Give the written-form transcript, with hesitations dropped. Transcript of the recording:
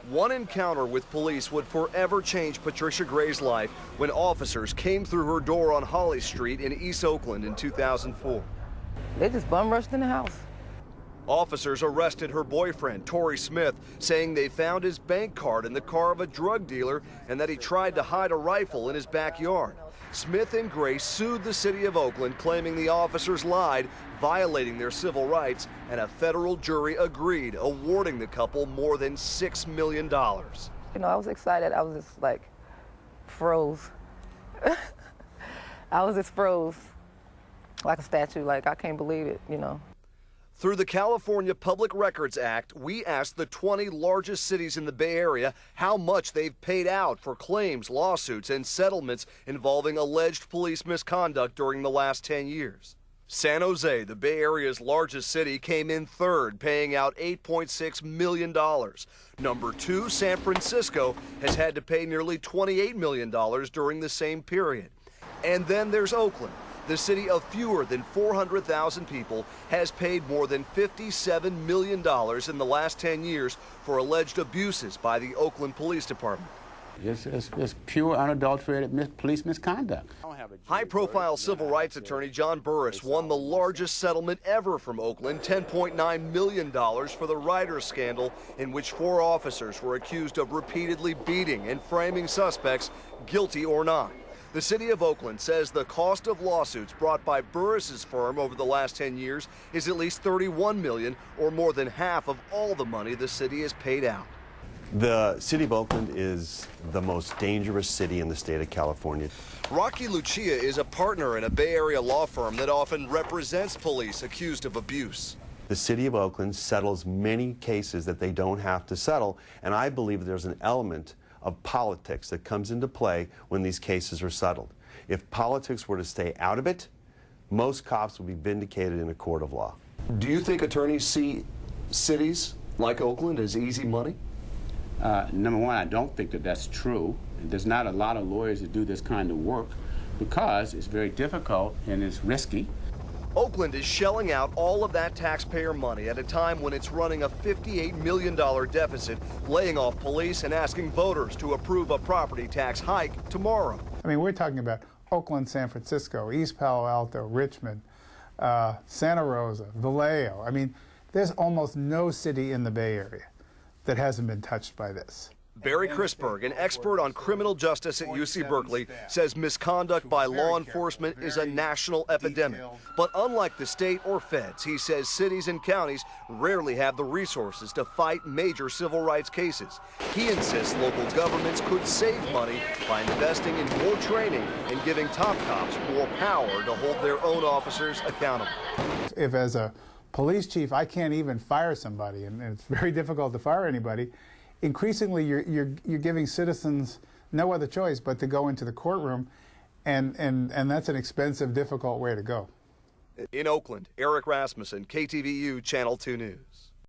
One encounter with police would forever change Patricia Gray's life when officers came through her door on Holly Street in East Oakland in 2004. They just bum rushed in the house. Officers arrested her boyfriend, Torrey Smith, saying they found his bank card in the car of a drug dealer and that he tried to hide a rifle in his backyard. Smith and Gray sued the city of Oakland, claiming the officers lied, violating their civil rights, and a federal jury agreed, awarding the couple more than $6 million. You know, I was excited. I was just like froze. I was just froze like a statue, like I can't believe it, you know. Through the California Public Records Act, we asked the 20 largest cities in the Bay Area how much they've paid out for claims, lawsuits, and settlements involving alleged police misconduct during the last 10 years. San Jose, the Bay Area's largest city, came in third, paying out $8.6 million. Number 2, San Francisco, has had to pay nearly $28 million during the same period. And then there's Oakland. The city of fewer than 400,000 people has paid more than $57 million in the last 10 years for alleged abuses by the Oakland Police Department. It's pure, unadulterated police misconduct. High-profile civil rights attorney John Burris won the largest settlement ever from Oakland, $10.9 million for the Riders scandal, in which 4 officers were accused of repeatedly beating and framing suspects, guilty or not. The city of Oakland says the cost of lawsuits brought by Burris's firm over the last 10 years is at least $31 million, or more than half of all the money the city has paid out. The city of Oakland is the most dangerous city in the state of California. Rocky Lucia is a partner in a Bay Area law firm that often represents police accused of abuse. The city of Oakland settles many cases that they don't have to settle, and I believe there's an element of politics that comes into play when these cases are settled. If politics were to stay out of it, most cops would be vindicated in a court of law. Do you think attorneys see cities like Oakland as easy money? Number one, I don't think that that's true. There's not a lot of lawyers that do this kind of work because it's very difficult and it's risky. Oakland is shelling out all of that taxpayer money at a time when it's running a $58 million deficit, laying off police and asking voters to approve a property tax hike tomorrow. I mean, we're talking about Oakland, San Francisco, East Palo Alto, Richmond, Santa Rosa, Vallejo. I mean, there's almost no city in the Bay Area that hasn't been touched by this. Barry Chrisberg, an expert on criminal justice at UC Berkeley, says misconduct by law enforcement is a national epidemic. But unlike the state or feds, he says cities and counties rarely have the resources to fight major civil rights cases. He insists local governments could save money by investing in more training and giving top cops more power to hold their own officers accountable. If as a police chief I can't even fire somebody, and it's very difficult to fire anybody, increasingly you're giving citizens no other choice but to go into the courtroom, and that's an expensive, difficult way to go. In Oakland, Eric Rasmussen, KTVU Channel 2 News.